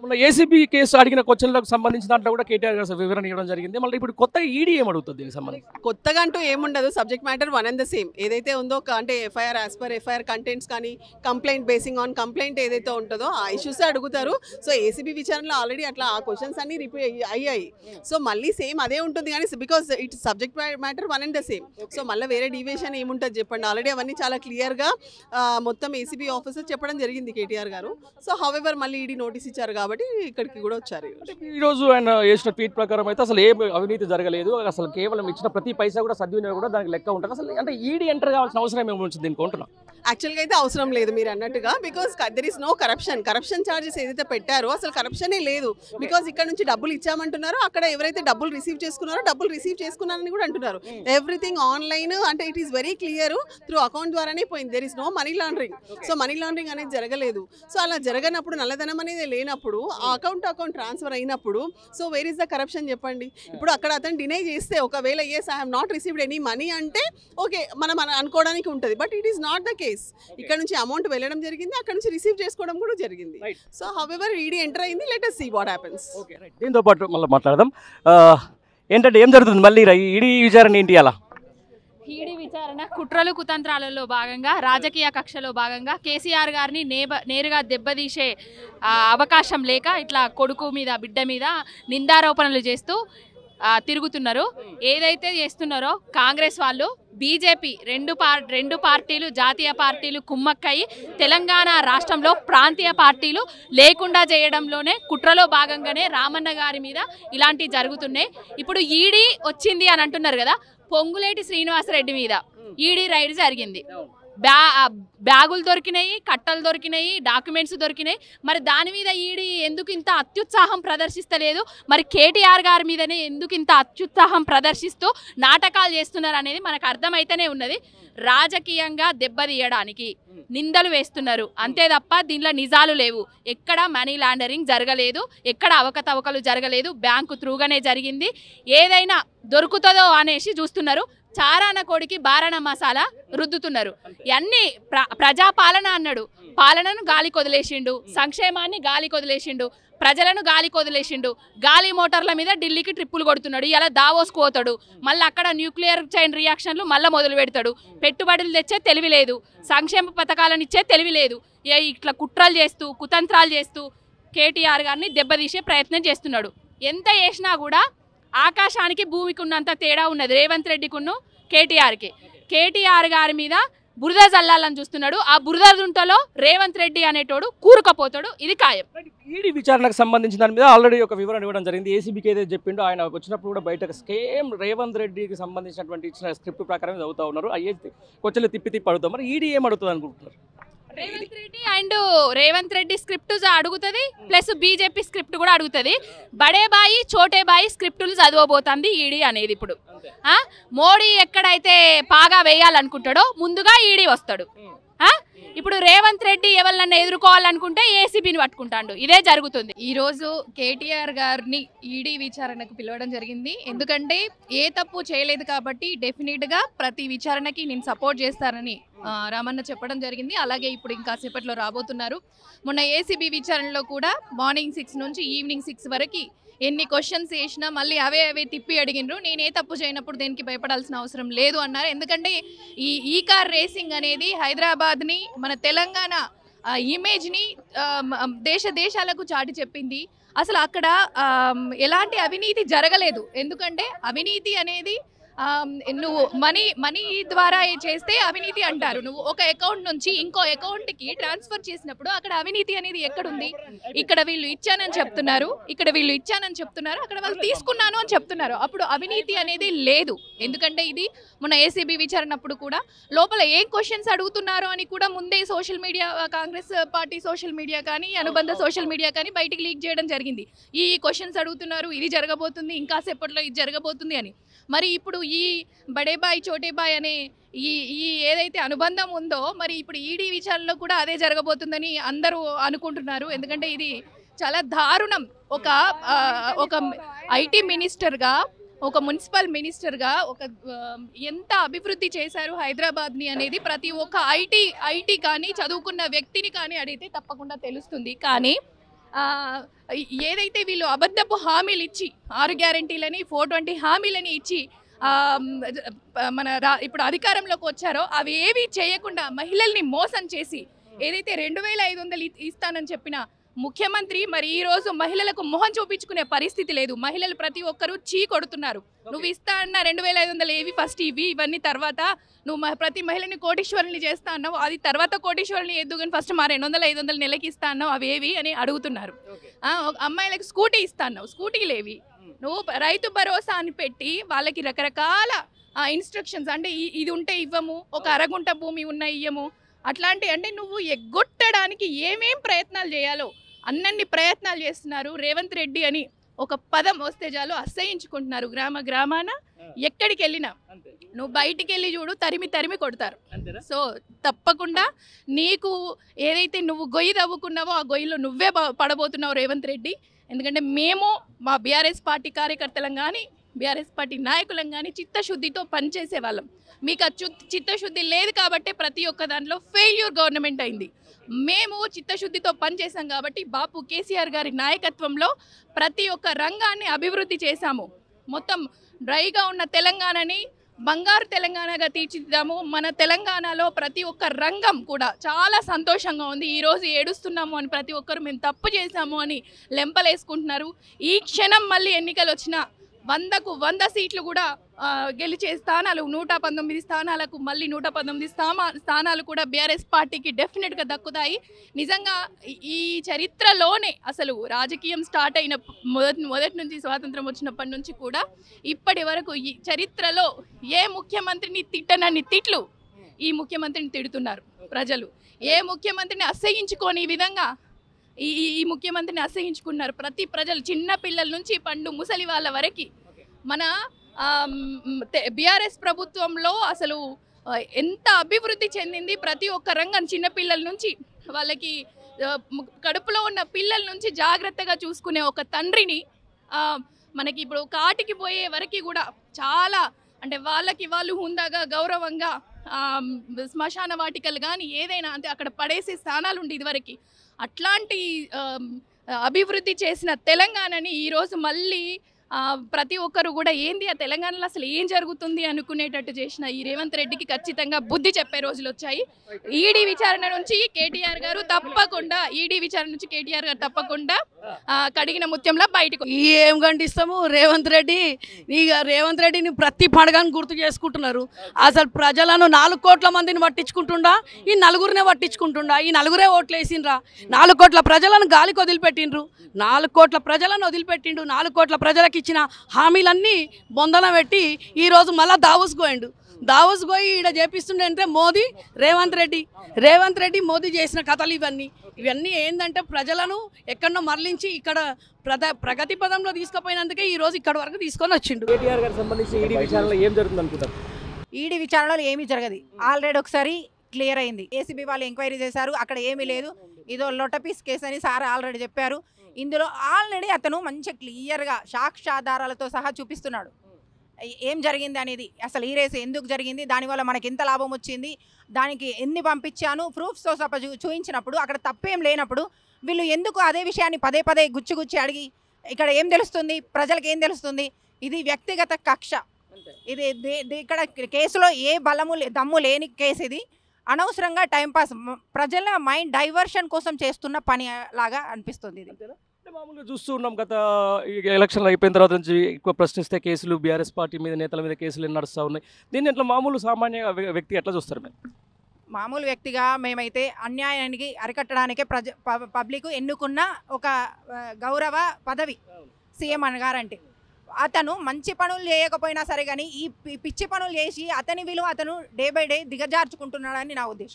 మొన్న ACB case అడిగిన క్వశ్చన్లకు సంబంధించిన దాంట్లో కూడా కేటీఆర్ గారు వివరణ ఇవ్వడం జరిగింది. మళ్ళీ ఇప్పుడు కొత్త ఈడీ ఏమడుగుతుంది దీనికి సంబంధించి? కొత్తగా అంటూ ఏముండదు, subject matter one and the same. ఏదైతే ఉందో అంటే FIR as per FIR contents కానీ కంప్లైంట్ బేసింగ్ ఆన్ కంప్లైంట్ ఏదైతే ఉంటుందో ఆ ఇష్యూస్ అడుగుతారు. సో ఏసీబీ విచారణలో ఆల్రెడీ అట్లా ఆ క్వశ్చన్స్ అన్ని రిపీట్ అయ్యాయి. సో మళ్ళీ సేమ్ అదే ఉంటుంది కానీ because it subject matter one and the same. So మళ్ళీ వేరే డివియేషన్ ఏముంటుంది చెప్పండి? ఆల్రెడీ అవన్నీ చాలా క్లియర్గా మొత్తం ఏసీబీ ఆఫీసర్ చెప్పడం జరిగింది కేటీఆర్ గారు. సో హౌఎవర్ మళ్ళీ ఈడీ నోటీస్ ఇచ్చారు కాబట్టి ఇక్కడికి కూడా వచ్చారు. ఈరోజు ఆయన చేసిన ట్వీట్ ప్రకారం అయితే అసలు ఏ అవినీతి జరగలేదు, అసలు కేవలం ఇచ్చిన ప్రతి పైసా కూడా సద్వినియోగం కూడా దానికి లెక్క ఉంటుంది. అసలు అంటే ఈడీ ఎంటర్ కావాల్సిన అవసరం ఏముంటుంది దీనికి ఉంటున్నాం? యాక్చువల్గా అయితే అవసరం లేదు మీరు అన్నట్టుగా, because there is no corruption charges ఏదైతే పెట్టారో అసలు కరప్షనే లేదు. బికాస్ ఇక్కడ నుంచి డబ్బులు ఇచ్చామంటున్నారు, అక్కడ ఎవరైతే డబ్బులు రిసీవ్ చేసుకున్నారని కూడా అంటున్నారు. ఎవ్రీథింగ్ ఆన్లైన్, అంటే it is very clear, through account ద్వారానే పోయింది. There is no money laundering. So money laundering అనేది జరగలేదు. సో అలా జరగనప్పుడు, నల్లధనం అనేది లేనప్పుడు, ఆ అకౌంట్ ట్రాన్స్ఫర్ అయినప్పుడు so where is the corruption చెప్పండి? ఇప్పుడు అక్కడ అతను డినై చేస్తే ఒకవేళ yes I have not received any money అంటే ఓకే మనం అనుకోవడానికి ఉంటుంది. But it is not the case. ఇక్కడ నుంచి అమౌంట్ వెళ్ళడం జరిగింది, అక్కడ నుంచి రిసీవ్ చేసుకోవడం కూడా జరిగింది. సో హౌఎవర్ ఈడీ ఎంటర్ అయింది, let us see what happens. దీంతో పాటు మళ్ళీ మాట్లాడదాం. ఏంటంటే ఏం జరుగుతుంది మళ్ళీ ఈడీ విచారణ ఏంటి? అలా ఈడీ విచారణ కుట్రలు కుతంత్రాలలో భాగంగా, రాజకీయ కక్షలో భాగంగా కేసీఆర్ గారిని నేరుగా దెబ్బతీసే అవకాశం లేక ఇట్లా కొడుకు మీద బిడ్డ మీద నిందారోపణలు చేస్తూ తిరుగుతున్నారు. ఏదైతే చేస్తున్నారో కాంగ్రెస్ వాళ్ళు, బీజేపీ రెండు పార్టీలు, జాతీయ పార్టీలు కుమ్మక్కయి తెలంగాణ రాష్ట్రంలో ప్రాంతీయ పార్టీలు లేకుండా చేయడంలోనే కుట్రలో భాగంగానే రామన్న గారి మీద ఇలాంటివి జరుగుతున్నాయి. ఇప్పుడు ఈడీ వచ్చింది అని అంటున్నారు కదా, పొంగులేటి శ్రీనివాసరెడ్డి మీద ఈడీ రైడ్ జరిగింది. బ్యాగులు దొరికినాయి, కట్టలు దొరికినాయి, డాక్యుమెంట్స్ దొరికినాయి. మరి దాని మీద ఈడీ ఎందుకు ఇంత అత్యుత్సాహం ప్రదర్శిస్తలేదు? మరి కేటీఆర్ గారి మీదనే ఎందుకు ఇంత అత్యుత్సాహం ప్రదర్శిస్తూ నాటకాలు చేస్తున్నారు అనేది మనకు అర్థమైతేనే ఉన్నది. రాజకీయంగా దెబ్బతీయడానికి నిందలు వేస్తున్నారు అంతే తప్ప దీనిలో నిజాలు లేవు. ఎక్కడ మనీ లాండరింగ్ జరగలేదు, ఎక్కడ అవకతవకలు జరగలేదు, బ్యాంకు త్రూగానే జరిగింది. ఏదైనా దొరుకుతుందో అనేసి చూస్తున్నారు. చారాన కోడికి బారాన మసాలా రుద్దుతున్నారు. ఇవన్నీ ప్రజాపాలన అన్నాడు, పాలనను గాలికి వదిలేసిండు, సంక్షేమాన్ని గాలికి వదిలేసిండు, ప్రజలను గాలికి వదిలేసిండు. గాలి మోటార్ల మీద ఢిల్లీకి ట్రిప్పులు కొడుతున్నాడు. ఇలా దావోస్కు పోతాడు, మళ్ళీ అక్కడ న్యూక్లియర్ చైన్ రియాక్షన్లు మళ్ళీ మొదలు పెడతాడు. పెట్టుబడులు తెచ్చే తెలివి లేదు, సంక్షేమ పథకాలను ఇచ్చే తెలివి లేదు. ఇట్లా కుట్రలు చేస్తూ కుతంత్రాలు చేస్తూ కేటీఆర్ గారిని దెబ్బతీసే ప్రయత్నం చేస్తున్నాడు. ఎంత చేసినా కూడా ఆకాశానికి భూమికి ఉన్నంత తేడా ఉన్నది రేవంత్ రెడ్డికును కేటీఆర్కి. కేటీఆర్ గారి మీద బురద జల్లాలని చూస్తున్నాడు. ఆ బురద దుంటలో రేవంత్ రెడ్డి అనేటోడు కూరుకపోతాడు, ఇది ఖాయం. ఈడీ విచారణకు సంబంధించిన దాని మీద ఆల్రెడీ ఒక వివరణ ఇవ్వడం జరిగింది. ఏసీబీకి ఏదైతే చెప్పిండో ఆయన వచ్చినప్పుడు కూడా బయటకు సేమ్ రేవంత్ రెడ్డికి సంబంధించినటువంటి ఇచ్చిన స్క్రిప్ట్ ప్రకారం చదువుతా ఉన్నారు. అయ్యే క్వశ్చన్లు తిప్పి అడుగుతాం. మరి ఈడీ ఏం అడుగుతుంది అనుకుంటున్నారు? రేవంత్ రెడ్డి స్క్రిప్ట్ అడుగుతుంది, ప్లస్ బీజేపీ స్క్రిప్ట్ కూడా అడుగుతుంది. బడే బాయి చోటే బాయి స్క్రిప్టులు చదవబోతుంది ఈడీ అనేది. ఇప్పుడు మోడీ ఎక్కడైతే పాగా వేయాలనుకుంటాడో ముందుగా ఈడీ వస్తాడు. ఇప్పుడు రేవంత్ రెడ్డి ఎవరినన్నా ఎదుర్కోవాలనుకుంటే ఏసీబీని పట్టుకుంటాడు. ఇదే జరుగుతుంది. ఈరోజు కేటీఆర్ గారిని ఈడీ విచారణకు పిలవడం జరిగింది. ఎందుకంటే ఏ తప్పు చేయలేదు కాబట్టి డెఫినెట్గా ప్రతి విచారణకి నేను సపోర్ట్ చేస్తానని రామన్న చెప్పడం జరిగింది. అలాగే ఇప్పుడు ఇంకా సేపట్లో రాబోతున్నారు. మొన్న ఏసీబీ విచారణలో కూడా మార్నింగ్ 6 నుంచి ఈవినింగ్ 6 వరకు ఎన్ని క్వశ్చన్స్ వేసినా మళ్ళీ అవే తిప్పి అడిగినరు. నేనే తప్పు చేయనప్పుడు దేనికి భయపడాల్సిన అవసరం లేదు అన్నారు. ఎందుకంటే ఈ కార్ రేసింగ్ అనేది హైదరాబాద్ని, మన తెలంగాణ ఇమేజ్ని దేశాలకు చాటి చెప్పింది. అసలు అక్కడ ఎలాంటి అవినీతి జరగలేదు. ఎందుకంటే అవినీతి అనేది నువ్వు మనీ ద్వారా చేస్తే అవినీతి అంటారు. నువ్వు ఒక అకౌంట్ నుంచి ఇంకో అకౌంట్కి ట్రాన్స్ఫర్ చేసినప్పుడు అక్కడ అవినీతి అనేది ఎక్కడుంది? ఇక్కడ వీళ్ళు ఇచ్చానని చెప్తున్నారు, అక్కడ వాళ్ళు తీసుకున్నాను అని చెప్తున్నారు. అప్పుడు అవినీతి అనేది లేదు. ఎందుకంటే ఇది మొన్న ఏసీబీ విచారణప్పుడు కూడా లోపల ఏం క్వశ్చన్స్ అడుగుతున్నారు అని కూడా ముందే social media, Congress party social media కానీ అనుబంధ సోషల్ మీడియా కానీ బయటికి లీక్ చేయడం జరిగింది. ఈ క్వశ్చన్స్ అడుగుతున్నారు, ఇది జరగబోతుంది, ఇంకా సేపట్లో ఇది జరగబోతుంది అని. మరి ఇప్పుడు ఈ బడేబాయ్ చోటేబాయ్ అనే ఈ ఏదైతే అనుబంధం ఉందో మరి ఇప్పుడు ఈడీ విచారణలో కూడా అదే జరగబోతుందని అందరూ అనుకుంటున్నారు. ఎందుకంటే ఇది చాలా దారుణం. ఒక ఐటీ మినిస్టర్గా, ఒక మున్సిపల్ మినిస్టర్గా ఎంత అభివృద్ధి చేశారు హైదరాబాద్ని అనేది ప్రతి ఒక్క ఐటీ కానీ చదువుకున్న వ్యక్తిని కానీ అడిగితే తప్పకుండా తెలుస్తుంది. కానీ ఏదైతే వీళ్ళు అబద్ధపు హామీలు ఇచ్చి 6 గ్యారెంటీలని 420 హామీలని ఇచ్చి ఇప్పుడు అధికారంలోకి వచ్చారో అవి ఏవి చేయకుండా మహిళల్ని మోసం చేసి ఏదైతే 2500 ఇస్తానని చెప్పిన ముఖ్యమంత్రి మరి ఈ రోజు మహిళలకు మొహం చూపించుకునే పరిస్థితి లేదు. మహిళలు ప్రతి ఒక్కరూ చీ కొడుతున్నారు. నువ్వు ఇస్తా అన్న 2500 ఏవి ఫస్ట్ ఇవన్నీ తర్వాత నువ్వు ప్రతి మహిళని కోటీశ్వరుల్ని చేస్తా అన్నావు, అది తర్వాత కోటీశ్వరుల్ని ఎద్దు కానీ ఫస్ట్ మా 200 500 నెలకి ఇస్తా అన్నావు అవి ఏవి అని అడుగుతున్నారు. అమ్మాయిలకు స్కూటీ ఇస్తా అన్నావు, స్కూటీలు ఏవి? నువ్వు రైతు భరోసా అని పెట్టి వాళ్ళకి రకరకాల ఇన్స్ట్రక్షన్స్ అంటే ఇది ఉంటే ఇవ్వము, ఒక అరగుంట భూమి ఉన్న ఇయ్యము, అట్లాంటి అంటే నువ్వు ఎగ్గొట్టడానికి ఏమేం ప్రయత్నాలు చేయాలో అన్నీ ప్రయత్నాలు చేస్తున్నారు. రేవంత్ రెడ్డి అని ఒక పదం వస్తే చాలు అసహించుకుంటున్నారు. గ్రామాన ఎక్కడికి వెళ్ళినా నువ్వు బయటికి వెళ్ళి చూడు, తరిమి కొడతారు. సో తప్పకుండా నీకు ఏదైతే నువ్వు గొయ్యి తవ్వుకున్నావో ఆ గొయ్యిలో నువ్వే పడబోతున్నావు రేవంత్ రెడ్డి. ఎందుకంటే మేము మా బీఆర్ఎస్ పార్టీ కార్యకర్తలం కానీ బీఆర్ఎస్ పార్టీ నాయకులం కానీ చిత్తశుద్ధితో పనిచేసే వాళ్ళం. మీకు ఆ చిత్తశుద్ధి లేదు కాబట్టి ప్రతి ఒక్క దాంట్లో ఫెయిల్యూర్ గవర్నమెంట్ అయింది. మేము చిత్తశుద్ధితో పనిచేసాం కాబట్టి బాపు కేసీఆర్ గారి నాయకత్వంలో ప్రతి ఒక్క రంగాన్ని అభివృద్ధి చేశాము. మొత్తం డ్రైగా ఉన్న తెలంగాణని బంగారు తెలంగాణగా తీర్చిదిద్దాము. మన తెలంగాణలో ప్రతి ఒక్క రంగం కూడా చాలా సంతోషంగా ఉంది. ఈరోజు ఏడుస్తున్నాము అని ప్రతి ఒక్కరు మేము తప్పు చేశాము అని లెంపలేసుకుంటున్నారు. ఈ క్షణం మళ్ళీ ఎన్నికలు వచ్చినా 100కు 100 సీట్లు కూడా గెలిచే స్థానాలు 119 స్థానాలకు మళ్ళీ 119 స్థానాలు కూడా బీఆర్ఎస్ పార్టీకి డెఫినెట్గా దక్కుతాయి. నిజంగా ఈ చరిత్రలోనే అసలు రాజకీయం స్టార్ట్ అయిన మొదటి నుంచి స్వాతంత్రం వచ్చినప్పటి నుంచి కూడా ఇప్పటి వరకు ఈ చరిత్రలో ఏ ముఖ్యమంత్రిని తిట్టనన్ని తిట్లు ఈ ముఖ్యమంత్రిని తిడుతున్నారు ప్రజలు. ఏ ముఖ్యమంత్రిని అసహించుకోని విధంగా ఈ ముఖ్యమంత్రిని అసహించుకున్నారు ప్రతి ప్రజలు, చిన్న పిల్లల నుంచి పండు ముసలి వాళ్ళ వరకు. మన బీఆర్ఎస్ ప్రభుత్వంలో అసలు ఎంత అభివృద్ధి చెందింది ప్రతి ఒక్క రంగం, చిన్నపిల్లల నుంచి వాళ్ళకి కడుపులో ఉన్న పిల్లల నుంచి జాగ్రత్తగా చూసుకునే ఒక తండ్రిని మనకి ఇప్పుడు కాటికి పోయే వరకు కూడా చాలా అంటే వాళ్ళకి వాళ్ళు హుందాగా గౌరవంగా శ్మశాన వాటికలు కానీ ఏదైనా అంటే అక్కడ పడేసే స్థానాలు ఉండి ఇదివరకు అట్లాంటి అభివృద్ధి చేసిన తెలంగాణని ఈరోజు మళ్ళీ ప్రతి ఒక్కరు కూడా ఏంది ఆ తెలంగాణలో అసలు ఏం జరుగుతుంది అనుకునేటట్టు చేసిన ఈ రేవంత్ రెడ్డికి ఖచ్చితంగా బుద్ధి చెప్పే రోజులు వచ్చాయి. ఈడీ విచారణ నుంచి కేటీఆర్ గారు తప్పకుండా కడిగిన ముత్యంలో బయటకు ఏం గంటిస్తాము. రేవంత్ రెడ్డిని ప్రతి పండుగను గుర్తు చేసుకుంటున్నారు. అసలు ప్రజలను 4 కోట్ల మందిని పట్టించుకుంటుండా, ఈ నలుగురినే పట్టించుకుంటుండా, ఈ నలుగురే ఓట్లు వేసిండ్రా. 4 కోట్ల ప్రజలను గాలికి వదిలిపెట్టిండ్రు. 4 కోట్ల ప్రజలను వదిలిపెట్టిండు. 4 కోట్ల ప్రజలకు ఇచ్చిన హామీలన్నీ బొందన పెట్టి ఈరోజు మళ్ళీ దావోస్ పోయి ఈడ చేపిస్తుండే మోదీ రేవంత్ రెడ్డి మోదీ చేసిన కథలు ఇవన్నీ ఏంటంటే ప్రజలను ఎక్కడో మరలించి ఇక్కడ ప్రగతి పదంలో తీసుకుపోయినందుకే ఈ రోజు ఇక్కడ వరకు తీసుకొని వచ్చిండు. కేటీఆర్ గారికి సంబంధించి ఈడీ విచారణలో ఏం జరుగుతుంది అనుకుంటారు? ఈడీ విచారణలో ఏమీ జరగదు. ఆల్రెడీ ఒకసారి క్లియర్ అయింది. ఏసీబీ వాళ్ళు ఎంక్వైరీ చేశారు, అక్కడ ఏమీ లేదు. ఇదో లొటపీస్ కేసు అని సార్ ఆల్రెడీ చెప్పారు. ఇందులో ఆల్రెడీ అతను మంచిగా క్లియర్గా సాక్ష్యాధారాలతో సహా చూపిస్తున్నాడు ఏం జరిగింది అనేది. అసలు ఈ రేసు ఎందుకు జరిగింది, దానివల్ల మనకి ఎంత లాభం వచ్చింది, దానికి ఎన్ని పంపించాను ప్రూఫ్స్తో సహా చూపించినప్పుడు అక్కడ తప్పేం లేనప్పుడు వీళ్ళు ఎందుకు అదే విషయాన్ని పదే గుచ్చి అడిగి ఇక్కడ ఏం తెలుస్తుంది, ప్రజలకు ఏం తెలుస్తుంది? ఇది వ్యక్తిగత కక్ష. ఇది ఇక్కడ కేసులో ఏ దమ్ము లేని కేసు. ఇది అనవసరంగా టైంపాస్ ప్రజల మైండ్ డైవర్షన్ కోసం చేస్తున్న పని లాగా అనిపిస్తుంది. ఇది మామూలుగా చూస్తూ ఉన్నాం. గత ఎలక్షన్లు అయిపోయిన తర్వాత నుంచి ఎక్కువ ప్రశ్నిస్తే కేసులు బీఆర్ఎస్ పార్టీ మీద నేతల మీద కేసులు నడుస్తూ ఉన్నాయి. దీన్ని ఎట్లా మామూలు సామాన్య వ్యక్తి ఎట్లా చూస్తారు? మేము మామూలు వ్యక్తిగా మేమైతే అన్యాయానికి అరికట్టడానికే పబ్లిక్ ఎన్నుకున్న ఒక గౌరవ పదవి సీఎం గారంటే. అతను మంచి పనులు చేయకపోయినా సరే కానీ ఈ పిచ్చి పనులు చేసి అతని విలువ అతను డే బై డే దిగజార్చుకుంటున్నాడని నా ఉద్దేశం.